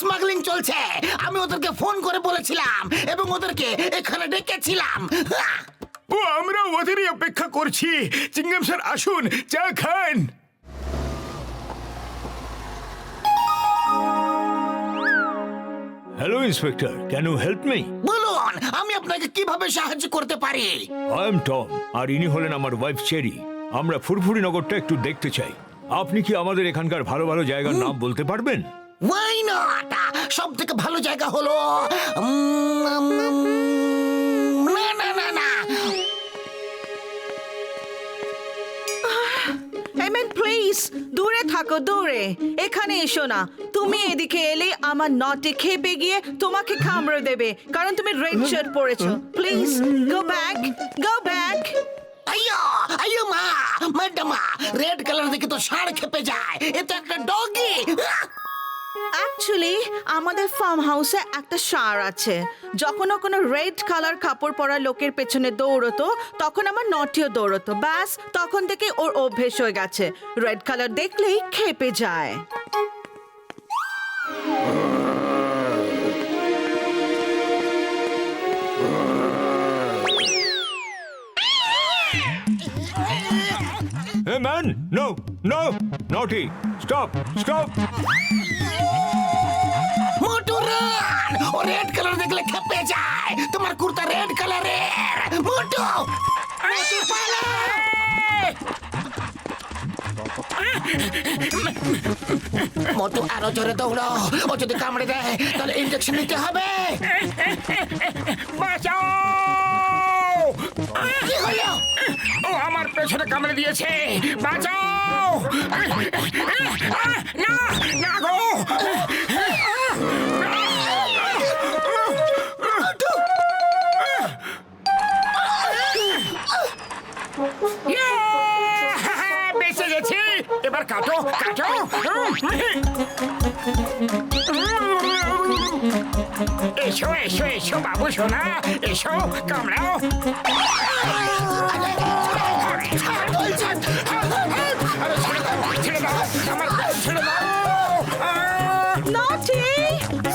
Smuggling চলছে। আমি ওদেরকে ফোন করে বলেছিলাম এবং ওদেরকে এখানে ডেকেছিলাম। ও আমরা ওদেরই অপেক্ষা করছি। চিঙ্গাম স্যার আসুন, চা খান। Hello inspector, can you help me? বলুন, আমি আপনাকে কিভাবে সাহায্য করতে পারি? আই এম টম, আর ইনি হলেন আমার ওয়াইফ চেরি। আমরা ফুরফুরি নগরটা একটু দেখতে চাই। আপনি কি আমাদের এখানকার ভালো ভালো জায়গার নাম বলতে পারবেন? Why not? সব থেকে ভালো জায়গা হলো না না না না এমেন প্লিজ দূরে থাকো, দূরে। এখানে এসো না। তুমি এদিকে এলে আমার নটে খেপে গিয়ে তোমাকে কামড়ে দেবে, কারণ তুমি রেড শার্ট পরেছো। Please go back, go back. আইয়ো আইয়ো মা, ম্যাডামা, রেড কালার দেখে তো ষাঁড় খেপে যায়। এ তো একটা ডগি। অ্যাকচুয়ালি আমাদের ফার্ম হাউসে একটা ষাঁড় আছে। যখন ও কোনো রেড কালার কাপড় পরা লোকের পেছনে দৌড়তো, তখন আমার নটিও দৌড়তো। ব্যাস, তখন থেকে ওর অভ্যেস হয়ে গেছে। রেড কালার দেখলেই খেপে যায়। Hey man, no, no, naughty, stop, stop. মোটু রান! ও রেড কালার দেখলে খেপে যায়। তোমার কুর্তা রেড কালারের। মোটু, মোটু পালা! মোটু আরো জোরে দৌড়ো। ও যদি কামড়ে দেয় তাহলে ইনজেকশন নিতে হবে। বাঁচাও! কি হলো? ও আমার পেছনে কামড়ে দিয়েছে, বাঁচাও! না, না গো! মোটু! বেঁচে গেছি। এবার কাটো, কাটো। এসো এসো এসো বাবু সোনা, এসো, কামড়াও। ছাড় বলছেন। আরে ছেড়ে দাও, ছেড়ে দাও, আমার পেট ছেড়ে দাও। নটি,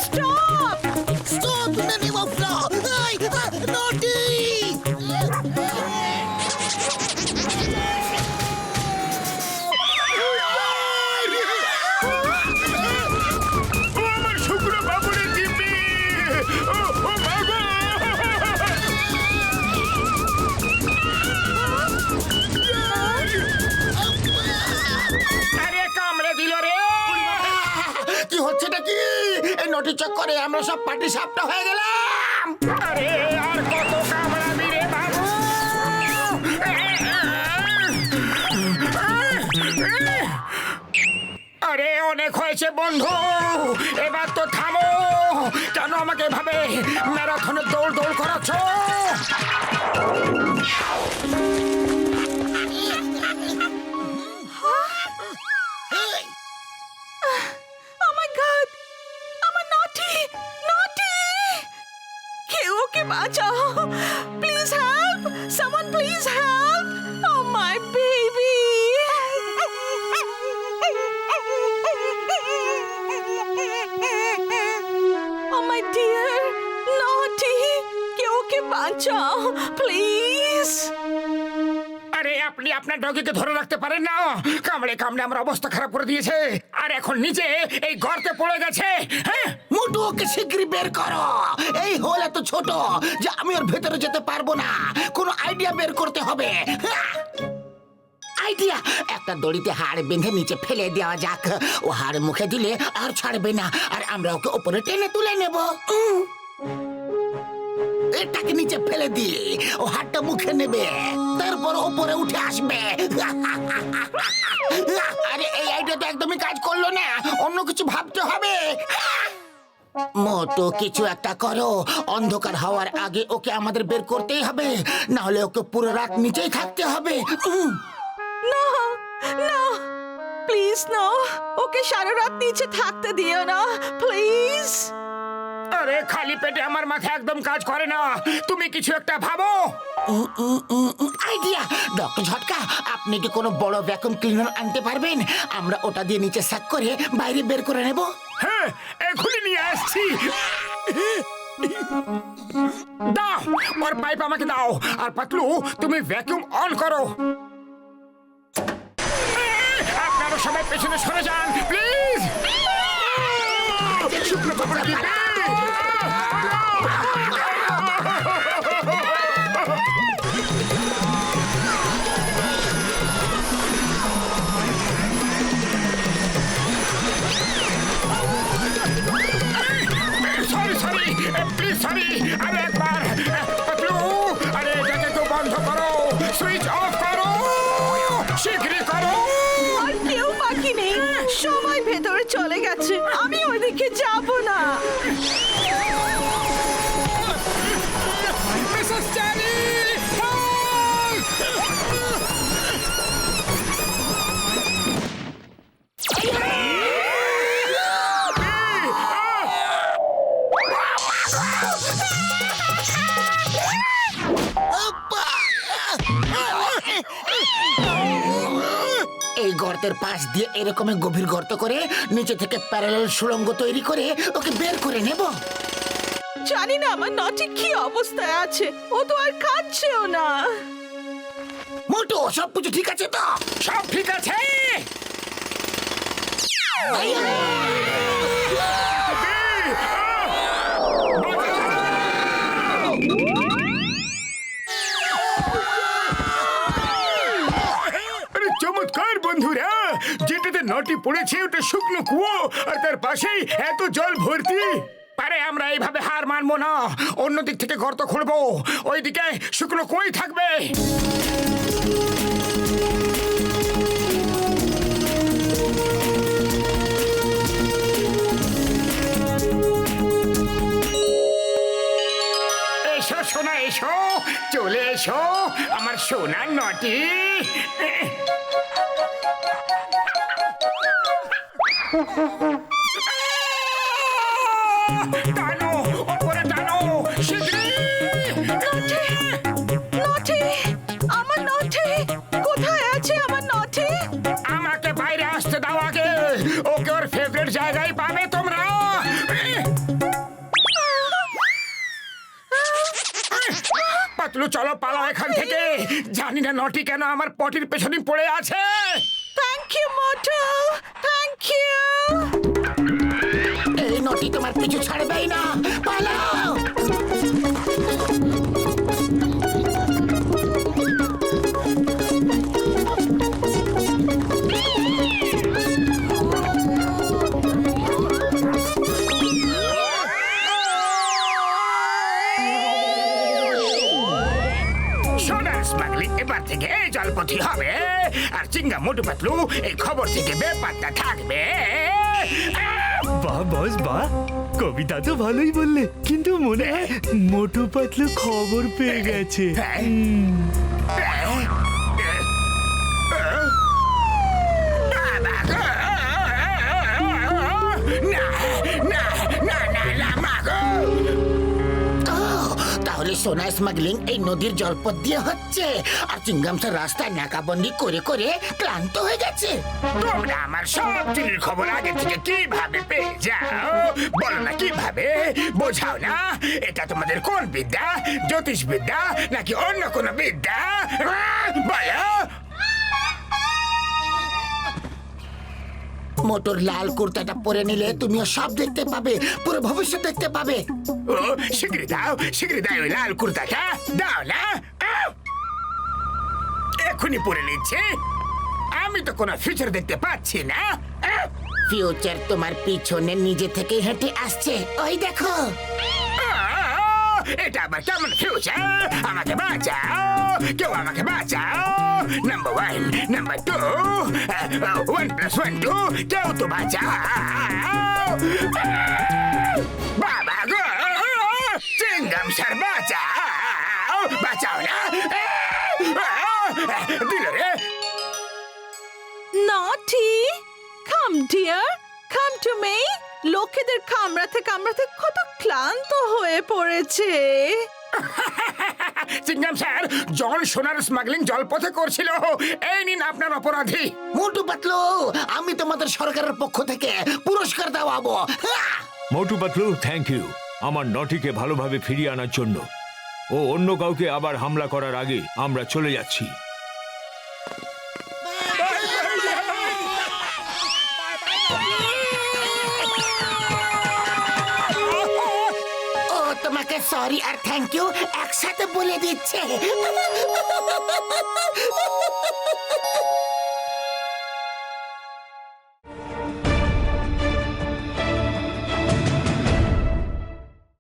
stop! Stop in the name of law! Hey, naughty! ও আমার শুকনো বাবুরে দিবি। ও বাবা! আরে কামড়ে দিল রে। কি হচ্ছেটা কি? এই নটি চক্করে আমরা সব পার্টি সাপটা হয়ে গেলাম। আরে আর কত কামড়াবি রে বাবু? আরে অনেক হয়েছে বন্ধু, এবার তো থামো। কেন আমাকে এভাবে ম্যারাথনে দৌড় দৌড় করাচ্ছ? Hey! Oh my God! আমার নটি, নটি! কেউ ওকে বাঁচাও! Please help! Someone please help! Oh my baby! Oh my dear naughty! কেউ ওকে বাঁচাও! Please! আরে আপনি আপনার ডগিকে ধরে রাখতে পারেন না? কামড়ে কামড়ে আমার অবস্থা খারাপ করে দিয়েছে, আর এখন নিজে এই গর্তে পড়ে গেছে। হ্যাঁ, মোটু, ওকে শিগগিরই বের করো। এই হোল এত ছোট যে আমি ওর ভেতরে যেতে পারবো না। কোনো আইডিয়া বের করতে হবে। আইডিয়া! একটা দড়িতে হাড় বেঁধে নিচে ফেলে দেওয়া যাক। ও হাড় মুখে দিলে আর ছাড়বে না, আর আমরা ওকে উপরে টেনে তুলে নেব। এটাকে নিচে ফেলে দিয়ে ও হাড়টা মুখে নেবে, তারপর উপরে উঠে আসবে। আরে এই আইডিয়া তো একদমই কাজ করলো না, অন্য কিছু ভাবতে হবে। মোটু, কিছু একটা করো। অন্ধকার হওয়ার আগে ওকে আমাদের বের করতেই হবে, না হলে ওকে পুরো রাত নিচেই থাকতে হবে। No! No! Please no! ওকে সারা রাত নিচে থাকতে দিও না, প্লিজ। আরে খালি পেটে আমার মাথা একদম কাজ করে না, তুমি কিছু একটা ভাবো। আইডিয়া! ডক্টর ঝটকা, আপনি কি কোনো বড় ভ্যাকুয়াম ক্লিনার আনতে পারবেন? আমরা ওটা দিয়ে নিচে স্যাক করে বাইরে বের করে নেব। হ্যাঁ, এখনই আসছি। দাও ওর পাইপ আমাকে দাও, আর পাতলু তুমি ভ্যাকুয়াম অন করো। আপনারা সবাই পেছনে সরে যান প্লিজ। শুকনো কাপড় দিন। সরি সরি প্লিজ সরি, আরে একবার পাতলু, আরে এটাকে তো বন্ধ করো, সুইচ অফ করো, শীঘ্রই করো। আর কেউ বাকি নেই, সবাই ভেতরে চলে গেছে, আমি ওইদিকে যাব না। মিসেস চ্যানি, এই গর্তের পাশ দিয়ে এরকম গভীর গর্ত করে নিচে থেকে প্যারালাল সুড়ঙ্গ তৈরি করে ওকে বের করে নেব। জানি না আমার নটি কি অবস্থায় আছে, ও তো আর খাচ্ছেও না। মোটু সবকিছু ঠিক আছে তো? সব ঠিক আছে। আরে চমৎকার বন্ধুরা, যেটাতে নটি পড়েছে ওটা শুকনো কুয়ো, আর তার পাশেই এত জল ভর্তি। পারে আমরা এইভাবে হার মানবো না, অন্য দিক থেকে গর্ত খুঁড়বো, ওইদিকে শুকনো কুয়োই থাকবে। এসো সোনা এসো, চলে এসো আমার সোনার নটি। টানো ওপরে টানো শীঘ্রই। নটি, আমার নটি কোথায় আছে? আমার নটি আমাকে বাইরে আসতে দাও আগে, ওকে ওর ফেভারিট জায়গায় পাবে তোমরা। পাতলু চলো পালাও এখান থেকে, জানি না নটি কেন আমার পটির পেছনে পড়ে আছে। থ্যাংক ইউ মোটু, থ্যাংক ইউ। এই নটি তোমার পিছু ছাড়বেই না, পালাও। সোনার স্মাগলিং এবার থেকে জলপথি হবে, আর চিঙ্গা মোটু পাতলু এই খবর থেকে বেপাত্তা থাকবে। বাহ বস বাহ, কবিতা তো ভালোই বললে, কিন্তু মনে হয় মোটু পাতলু খবর পেয়ে গেছে। তাহলে সোনা স্মাগলিং এই নদীর জলপথ দিয়ে হচ্ছে, আর চিংগাম স্যার রাস্তায় নাকাবন্দি করে করে ক্লান্ত হয়ে গেছে। তোমরা আমার সব চুরির খবর আগে থেকে কিভাবে পেয়ে যাও? বলো না কিভাবে, বোঝাও না। এটা তোমাদের কোন বিদ্যা? জ্যোতিষ বিদ্যা নাকি অন্য কোন বিদ্যা? বলো। মোটর লাল কুর্তাটা পরে নিলে তুমিও সব দেখতে পাবে, পুরো ভবিষ্যৎ দেখতে পাবে। ও শীঘ্রই দাও, শীঘ্রই দাও ওই লাল কুর্তাটা, দাও না। এখনই পরে নিচ্ছে, আমি তো কোনো ফিউচার দেখতে পাচ্ছি না। ফিউচার তোমার পিছনে নিজে থেকে হেঁটে আসছে, ওই দেখো। এটা আবার কেমন ফিউচার? আমাকে বাঁচাও, কেউ আমাকে বাঁচাও। নাম্বার 1, নাম্বার 2, 1 + 1 2, কেউ তো বাঁচাও। বাবা গো, চিংগাম স্যার বাঁচাও, বাঁচাও না। দিল রে। নটি, কাম ডিয়ার, কাম টু মি। লোকেদের কামড়াতে কামড়াতে কত ক্লান্ত হয়ে পড়েছে। চিংগাম স্যার, জল সোনার স্মাগলিং জলপথে করছিল, এই নিন আপনার অপরাধী। মোটু পাতলু, আমি তোমাদের সরকারের পক্ষ থেকে পুরস্কার দেওয়াবো। মোটু পাতলু, থ্যাংক ইউ আমার নটিকে ভালোভাবে ফিরিয়ে আনার জন্য। ও অন্য কাউকে আবার হামলা করার আগে আমরা চলে যাচ্ছি। ও তোমাকে সরি আর থ্যাংক ইউ একসাথে বলে দিচ্ছে